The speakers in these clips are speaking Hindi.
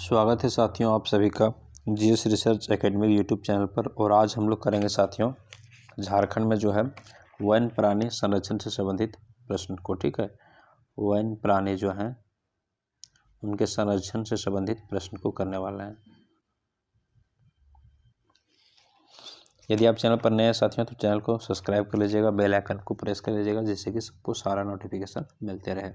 स्वागत है साथियों आप सभी का GS research academy YouTube channel पर। और आज हम लोग करेंगे साथियों झारखंड में जो है वन्य प्राणी संरक्षण से संबंधित प्रश्न को। ठीक है, वन्य प्राणी जो हैं उनके संरक्षण से संबंधित प्रश्न को करने वाला है। यदि आप चैनल पर नए हैं साथियों तो चैनल को सब्सक्राइब कर लीजिएगा, बेल आइकन को प्रेस कर लीजिएगा जिससे कि सबको सारा नोटिफिकेशन मिलते रहे।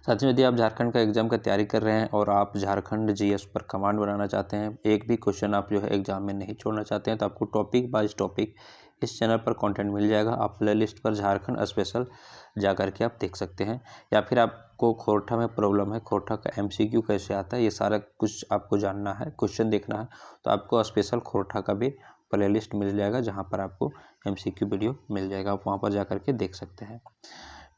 साथियों यदि आप झारखंड का एग्जाम का तैयारी कर रहे हैं और आप झारखंड जीएस पर कमांड बनाना चाहते हैं, एक भी क्वेश्चन आप जो है एग्जाम में नहीं छोड़ना चाहते हैं, तो आपको टॉपिक बाइज टॉपिक इस चैनल पर कंटेंट मिल जाएगा। आप प्ले लिस्ट पर झारखंड स्पेशल जा करके आप देख सकते हैं। या फिर आपको खोरठा में प्रॉब्लम है, खोरठा का एमसीक्यू कैसे आता है, ये सारा कुछ आपको जानना है, क्वेश्चन देखना है, तो आपको स्पेशल खोरठा का भी प्ले लिस्ट मिल जाएगा जहाँ पर आपको एमसीक्यू वीडियो मिल जाएगा। आप वहाँ पर जा करके देख सकते हैं।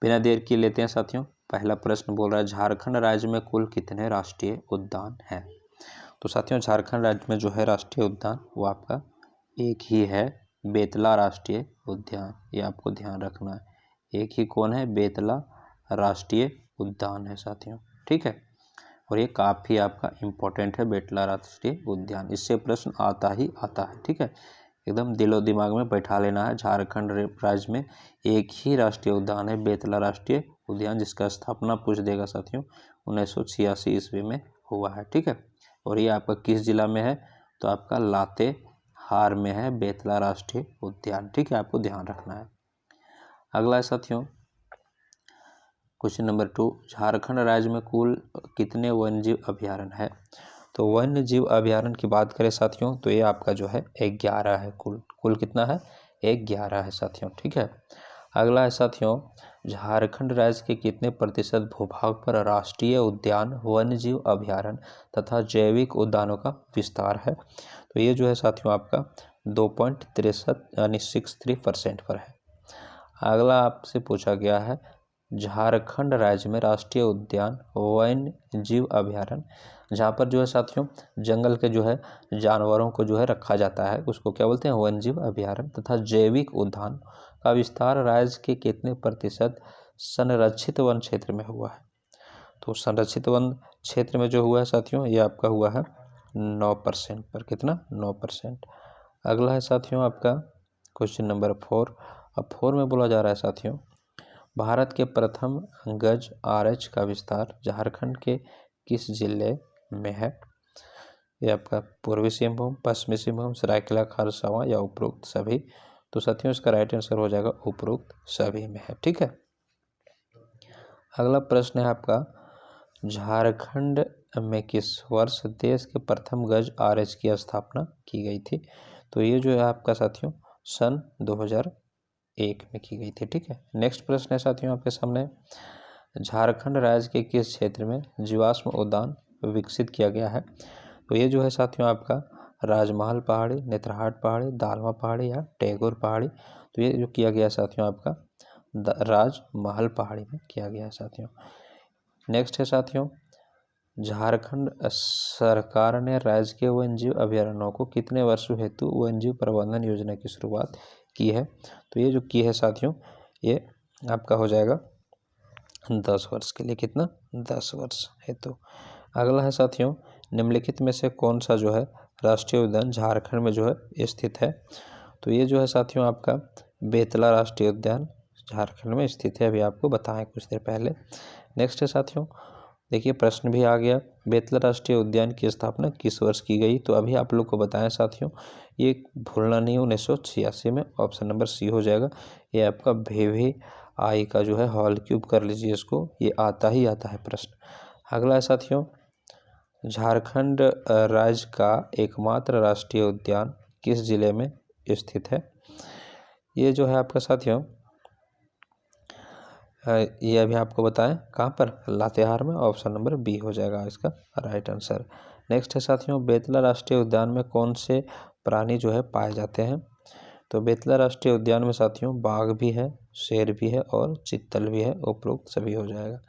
बिना देर किए लेते हैं साथियों, पहला प्रश्न बोल रहा है झारखंड राज्य में कुल कितने राष्ट्रीय उद्यान हैं। तो साथियों झारखंड राज्य में जो है राष्ट्रीय उद्यान वो आपका एक ही है, बेतला राष्ट्रीय उद्यान। ये आपको ध्यान रखना है, एक ही कौन है, बेतला राष्ट्रीय उद्यान है साथियों। ठीक है, और ये काफ़ी आपका इम्पोर्टेंट है बेतला राष्ट्रीय उद्यान, इससे प्रश्न आता ही आता है। ठीक है, एकदम दिलो दिमाग में बैठा लेना है। झारखंड राज्य में एक ही राष्ट्रीय उद्यान है, बेतला राष्ट्रीय उद्यान, जिसका स्थापना पूछ देगा साथियों 1986 ईस्वी में हुआ है। ठीक है, और ये आपका किस जिला में है, तो आपका लातेहार में है बेतला राष्ट्रीय उद्यान। ठीक है, आपको ध्यान रखना है। अगला है साथियों क्वेश्चन नंबर 2, झारखंड राज्य में कुल कितने वन्यजीव अभयारण्य है। तो वन्य जीव अभयारण्य की बात करें साथियों तो ये आपका जो है 11 है। कुल कितना है, 11 है साथियों। ठीक है, अगला है साथियों झारखंड राज्य के कितने प्रतिशत भूभाग पर राष्ट्रीय उद्यान, वन्य जीव अभयारण्य तथा जैविक उद्यानों का विस्तार है। तो ये जो है साथियों आपका 2.63 यानी 63% पर है। अगला आपसे पूछा गया है झारखंड राज्य में राष्ट्रीय उद्यान, वन्य जीव अभयारण्य, जहाँ पर जो है साथियों जंगल के जो है जानवरों को जो है रखा जाता है, उसको क्या बोलते हैं, वन्य जीव अभयारण्य तथा जैविक उद्यान का विस्तार राज्य के कितने प्रतिशत संरक्षित वन क्षेत्र में हुआ है। तो संरक्षित वन क्षेत्र में जो हुआ है साथियों ये आपका हुआ है 9% पर। कितना, 9%। अगला है साथियों आपका क्वेश्चन नंबर 4। अब 4 में बोला जा रहा है साथियों भारत के प्रथम गज आरएच का विस्तार झारखंड के किस जिले में है। ये आपका पूर्वी सिंहभूम, पश्चिमी सिंहभूम, सरायकेला खरसावां या उपरोक्त सभी। तो साथियों इसका राइट आंसर हो जाएगा उपरोक्त सभी में है। ठीक है, अगला प्रश्न है आपका झारखंड में किस वर्ष देश के प्रथम गज आरएच की स्थापना की गई थी। तो ये जो है आपका साथियों सन 2001 में की गई थी। ठीक है, नेक्स्ट प्रश्न है साथियों आपके सामने झारखंड राज्य के किस क्षेत्र में जीवाश्म उद्यान विकसित किया गया है। तो ये जो है साथियों आपका राजमहल पहाड़ी, नेत्रहाट पहाड़ी, दालमा पहाड़ी या टैगोर पहाड़ी। तो ये जो किया गया साथियों आपका राजमहल पहाड़ी में किया गया है साथियों। नेक्स्ट है साथियों झारखंड सरकार ने राज्य के वन्यजीव अभयारण्यों को कितने वर्षों हेतु वन्यजीव प्रबंधन योजना की शुरुआत की है। तो ये जो की है साथियों ये आपका हो जाएगा 10 वर्ष के लिए। कितना, 10 वर्ष हेतु। अगला है साथियों निम्नलिखित में से कौन सा जो है राष्ट्रीय उद्यान झारखंड में जो है स्थित है। तो ये जो है साथियों आपका बेतला राष्ट्रीय उद्यान झारखंड में स्थित है, अभी आपको बताएं कुछ देर पहले। नेक्स्ट है साथियों देखिए प्रश्न भी आ गया बेतला राष्ट्रीय उद्यान की स्थापना किस वर्ष की गई। तो अभी आप लोग को बताएं साथियों ये भूलना नहीं, 1986 में। ऑप्शन नंबर सी हो जाएगा। ये आपका भेवे आई का जो है हॉल क्यूब कर लीजिए इसको, ये आता ही आता है प्रश्न। अगला है साथियों झारखंड राज्य का एकमात्र राष्ट्रीय उद्यान किस जिले में स्थित है। ये जो है आपका साथियों ये अभी आपको बताएं कहाँ पर, लातेहार में। ऑप्शन नंबर बी हो जाएगा इसका राइट आंसर। नेक्स्ट है साथियों बेतला राष्ट्रीय उद्यान में कौन से प्राणी जो है पाए जाते हैं। तो बेतला राष्ट्रीय उद्यान में साथियों बाघ भी है, शेर भी है और चीतल भी है, उपरोक्त सभी हो जाएगा।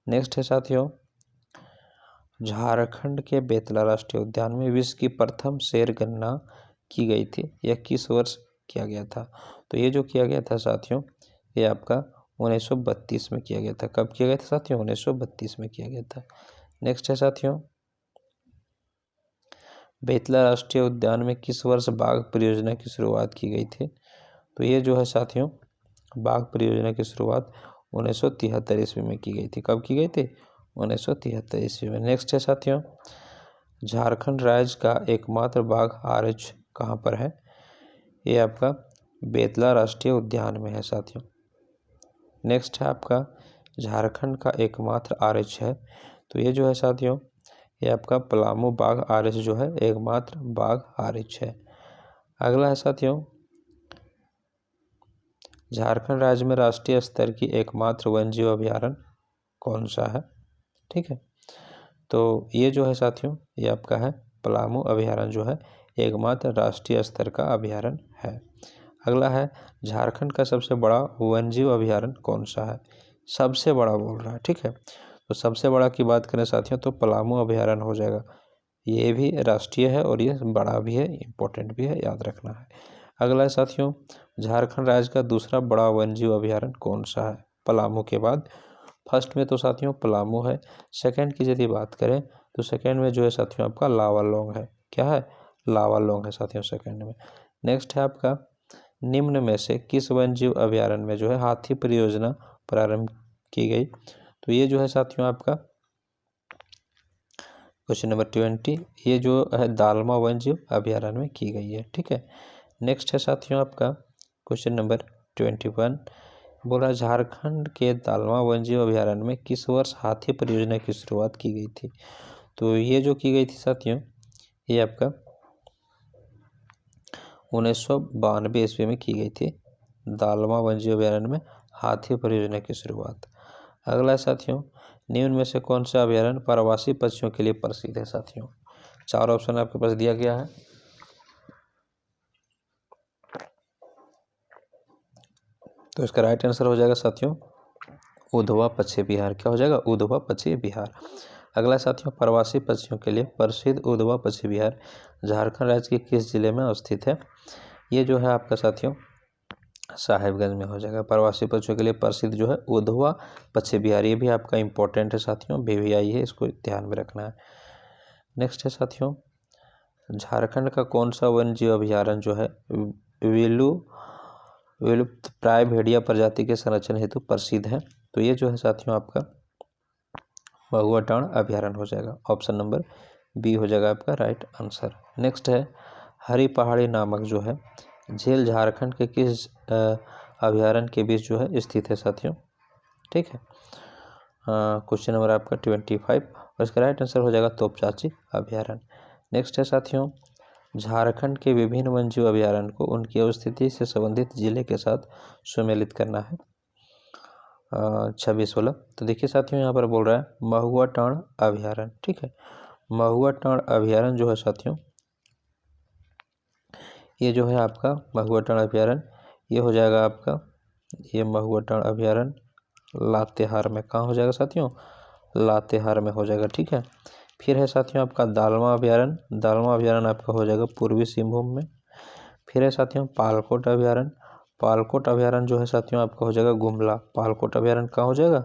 नेक्स्ट है साथियों झारखंड के बेतला राष्ट्रीय उद्यान में विश्व की प्रथम शेर गणना की गई थी, यह किस वर्ष किया गया था। तो ये जो किया गया था साथियों ये आपका 1932 में किया गया था। कब किया गया था साथियों, 1932 में किया गया था। नेक्स्ट है साथियों बेतला राष्ट्रीय उद्यान में किस वर्ष बाघ परियोजना की शुरुआत की गई थी? तो ये जो है साथियों बाघ परियोजना की शुरुआत 1973 ईस्वी में की गई थी। कब की गई थी? 1973 ईस्वी में। नेक्स्ट है साथियों, झारखंड राज्य का एकमात्र बाघ RH कहाँ पर है? ये आपका बेतला राष्ट्रीय उद्यान में है साथियों। नेक्स्ट है आपका झारखंड का एकमात्र RH है, तो ये जो है साथियों ये आपका पलामू बाघ RH जो है एकमात्र बाघ RH है। अगला है साथियों, झारखंड राज्य में राष्ट्रीय स्तर की एकमात्र वन्यजीव अभयारण्य कौन सा है? ठीक है, तो ये जो है साथियों ये आपका है पलामू अभयारण्य जो है एकमात्र राष्ट्रीय स्तर का अभयारण्य है। अगला है, झारखंड का सबसे बड़ा वन्यजीव अभयारण्य कौन सा है? सबसे बड़ा बोल रहा है, ठीक है, तो सबसे बड़ा की बात करें साथियों तो पलामू अभयारण्य हो जाएगा। ये भी राष्ट्रीय है और ये बड़ा भी है, इम्पोर्टेंट भी है, याद रखना है। अगला है साथियों, झारखंड राज्य का दूसरा बड़ा वन्यजीव अभयारण्य कौन सा है पलामू के बाद? फर्स्ट में तो साथियों पलामू है, सेकंड की यदि बात करें तो सेकंड में जो है साथियों आपका लावालौंग है। क्या है? लावालौंग है साथियों सेकंड में। नेक्स्ट है आपका, निम्न में से किस वन्यजीव अभयारण्य में जो है हाथी परियोजना प्रारंभ की गई? तो ये जो है साथियों आपका क्वेश्चन नंबर 20, ये जो है दालमा वन्यजीव अभयारण्य में की गई है। ठीक है, नेक्स्ट है साथियों आपका क्वेश्चन नंबर 21, बोला झारखंड के दालमा वन्यजीव अभयारण्य में किस वर्ष हाथी परियोजना की शुरुआत की गई थी? तो ये जो की गई थी साथियों ये आपका 1992 ईस्वी में की गई थी दालमा वन्यजीव अभयारण्य में हाथी परियोजना की शुरुआत। अगला साथियों, निम्न में से कौन सा अभयारण्य प्रवासी पक्षियों के लिए प्रसिद्ध है? साथियों चार ऑप्शन आपके पास दिया गया है, तो इसका राइट आंसर हो जाएगा साथियों उधवा पक्षी विहार। क्या हो जाएगा? उधवा पक्षी विहार। अगला साथियों, प्रवासी पक्षियों के लिए प्रसिद्ध उधवा पक्षी विहार झारखंड राज्य के किस जिले में स्थित है? ये जो है आपका साथियों साहेबगंज में हो जाएगा। प्रवासी पक्षियों के लिए प्रसिद्ध जो है उधवा पक्षी विहार, ये भी आपका इंपॉर्टेंट है साथियों, BVI है, इसको ध्यान में रखना है। नेक्स्ट है साथियों, झारखंड का कौन सा वन्यजीव अभयारण्य जो है विलुप्त प्राय भेड़िया प्रजाति के संरक्षण हेतु प्रसिद्ध है? तो ये जो है साथियों आपका महुआ टांड़ अभयारण्य हो जाएगा। ऑप्शन नंबर B हो जाएगा आपका राइट आंसर। नेक्स्ट है, हरी पहाड़ी नामक जो है झील झारखंड के किस अभयारण्य के बीच जो है स्थित है साथियों? ठीक है, क्वेश्चन नंबर आपका 25 और इसका राइट आंसर हो जाएगा तोपचाची अभयारण्य। नेक्स्ट है साथियों, झारखंड के विभिन्न वन्यजीव अभयारण्य को उनकी अवस्थिति से संबंधित जिले के साथ सुमेलित करना है। 26-16, तो देखिए साथियों यहाँ पर बोल रहा है महुआ टांड़ अभयारण्य। ठीक है, महुआ टांड़ अभयारण्य जो है साथियों ये जो है आपका महुआ टांड़ अभयारण्य ये हो जाएगा आपका, ये महुआ टांड़ अभयारण्य लातेहार में, कहाँ हो जाएगा साथियों? लातेहार में हो जाएगा। ठीक है, फिर है साथियों आपका दालमा अभयारण्य, दालमा अभयारण्य आपका हो जाएगा पूर्वी सिंहभूम में। फिर है साथियों पालकोट अभयारण्य, पालकोट अभयारण्य जो है साथियों आपका हो जाएगा गुमला, पालकोट अभयारण्य कहाँ हो जाएगा?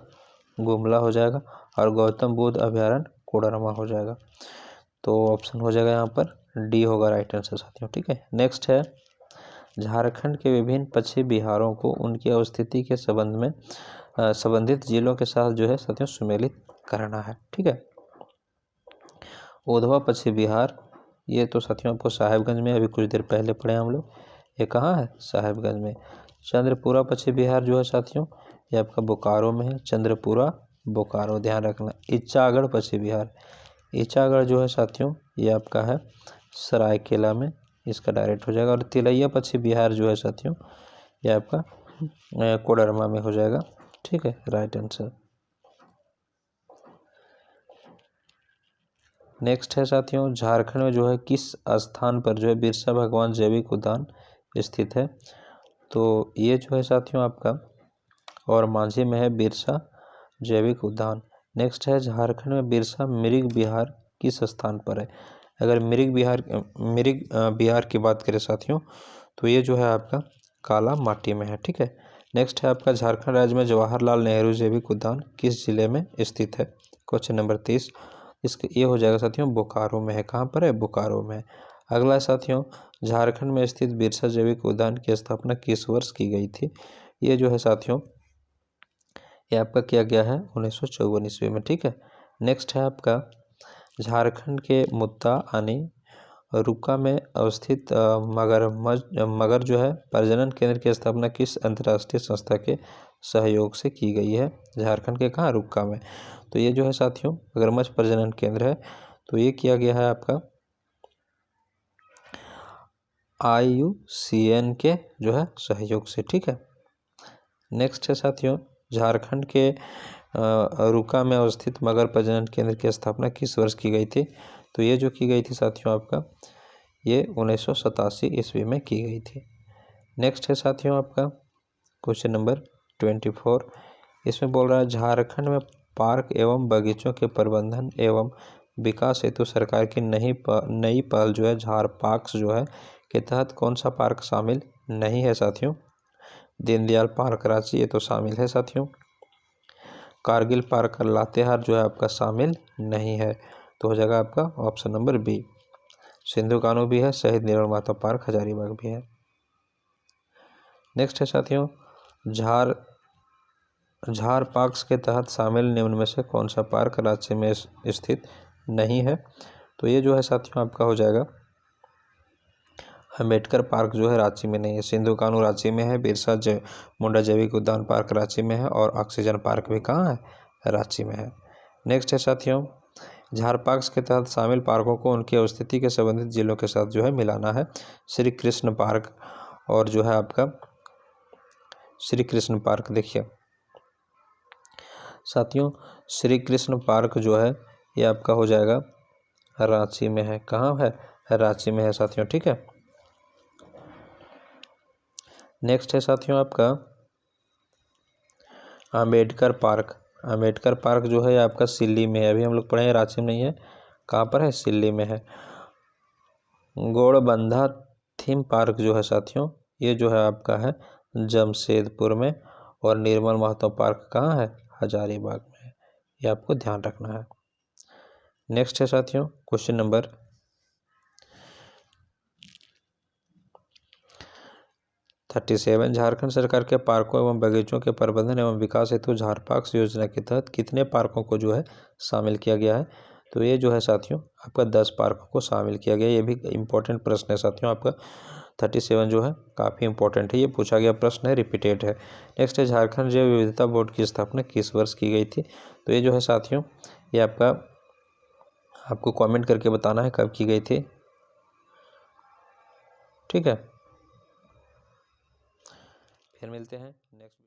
गुमला हो जाएगा। और गौतम बुद्ध अभयारण्य कोडरमा हो जाएगा। तो ऑप्शन हो जाएगा यहाँ पर D होगा राइट आंसर साथियों। ठीक है, नेक्स्ट है, झारखंड के विभिन्न पक्षी विहारों को उनकी अवस्थिति के संबंध में संबंधित जिलों के साथ जो है साथियों सुमेलित करना है। ठीक है, उधवा पक्षी विहार ये तो साथियों आपको साहेबगंज में अभी कुछ देर पहले पढ़े हम लोग, ये कहाँ है? साहेबगंज में। चंद्रपुरा पक्षी विहार जो है साथियों ये आपका बोकारो में है, चंद्रपुरा बोकारो, ध्यान रखना। इच्चागढ़ पक्षी विहार, इच्चागढ़ जो है साथियों ये आपका है सरायकेला में, इसका डायरेक्ट हो जाएगा। और तिलैया पक्षी विहार जो है साथियों ये आपका कोडरमा में हो जाएगा। ठीक है, राइट आंसर। नेक्स्ट है साथियों, झारखंड में जो है किस स्थान पर जो है बिरसा भगवान जैविक उद्यान स्थित है? तो ये जो है साथियों आपका और मांझी में है बिरसा जैविक उद्यान। नेक्स्ट है, झारखंड में बिरसा मृग विहार किस स्थान पर है? अगर मृग विहार की बात करें साथियों तो ये जो है आपका काला माटी में है। ठीक है, नेक्स्ट है आपका, झारखंड राज्य में जवाहरलाल नेहरू जैविक उद्यान किस जिले में स्थित है? क्वेश्चन नंबर 30, इसके ये हो जाएगा साथियों बोकारो में है। कहाँ पर है? बोकारो में। अगला साथियों, झारखंड में स्थित बिरसा जैविक उद्यान की स्थापना किस वर्ष की गई थी? ये जो है साथियों ये आपका किया गया है 1954 ईस्वी में। ठीक है। नेक्स्ट है आपका झारखंड के मुत्ताआनी रुका में अवस्थित मगर जो है प्रजनन केंद्र की स्थापना किस अंतर्राष्ट्रीय संस्था के सहयोग से की गई है? झारखंड के कहाँ? रुका में। तो ये जो है साथियों मगरमच्छ प्रजनन केंद्र है, तो ये किया गया है आपका IUCN के जो है सहयोग से। ठीक है। नेक्स्ट है साथियों, झारखंड के रुका में अवस्थित मगर प्रजनन केंद्र की स्थापना किस वर्ष की गई थी? तो ये जो की गई थी साथियों आपका ये 1987 ईस्वी में की गई थी। नेक्स्ट है साथियों आपका क्वेश्चन नंबर 24। इसमें बोल रहा है झारखंड में पार्क एवं बगीचों के प्रबंधन एवं विकास हेतु सरकार की नई पहल जो है झार पार्क्स जो है के तहत कौन सा पार्क शामिल नहीं है साथियों? दीनदयाल पार्क रांची ये तो शामिल है साथियों। कारगिल पार्क लातेहार जो है आपका शामिल नहीं है, तो हो जाएगा आपका ऑप्शन नंबर बी। सिंधु कानू भी है, शहीद निर्मल महतो पार्क हजारीबाग भी है। नेक्स्ट है साथियों, झार पार्क्स के तहत शामिल निम्न में से कौन सा पार्क रांची में स्थित नहीं है? तो ये जो है साथियों आपका हो जाएगा अम्बेडकर पार्क जो है रांची में नहीं है। सिंधु कानू रांची में है, बिरसा मुंडा जैविक उद्यान पार्क रांची में है और ऑक्सीजन पार्क भी कहाँ है? रांची में है। नेक्स्ट है साथियों, झार पार्क्स के तहत शामिल पार्कों को उनकी अवस्थिति के संबंधित जिलों के साथ जो है मिलाना है। श्री कृष्ण पार्क और जो है आपका श्री कृष्ण पार्क, देखिए साथियों श्री कृष्ण पार्क जो है ये आपका हो जाएगा रांची में है। कहाँ है? रांची में है साथियों। ठीक है। नेक्स्ट है साथियों आपका अम्बेडकर पार्क। अम्बेडकर पार्क जो है आपका सिल्ली में है। अभी हम लोग पढ़े हैं रांची में नहीं है, कहाँ पर है? सिल्ली में है। गोड़बंधा थीम पार्क जो है साथियों ये जो है आपका है जमशेदपुर में और निर्मल महतो पार्क कहाँ है? हजारीबाग में है। ये आपको ध्यान रखना है। नेक्स्ट है साथियों क्वेश्चन नंबर 37। झारखंड सरकार के पार्कों एवं बगीचों के प्रबंधन एवं विकास हेतु झार पार्क्स योजना के तहत कितने पार्कों को जो है शामिल किया गया है? तो ये जो है साथियों आपका 10 पार्कों को शामिल किया गया। ये भी इम्पोर्टेंट प्रश्न है साथियों, आपका 37 जो है काफ़ी इंपॉर्टेंट है, ये पूछा गया प्रश्न है, रिपीटेड है। नेक्स्ट है झारखंड जैव विविधता बोर्ड की स्थापना किस वर्ष की गई थी? तो ये जो है साथियों ये आपको कमेंट करके बताना है कब की गई थी। ठीक है, फिर मिलते हैं नेक्स्ट।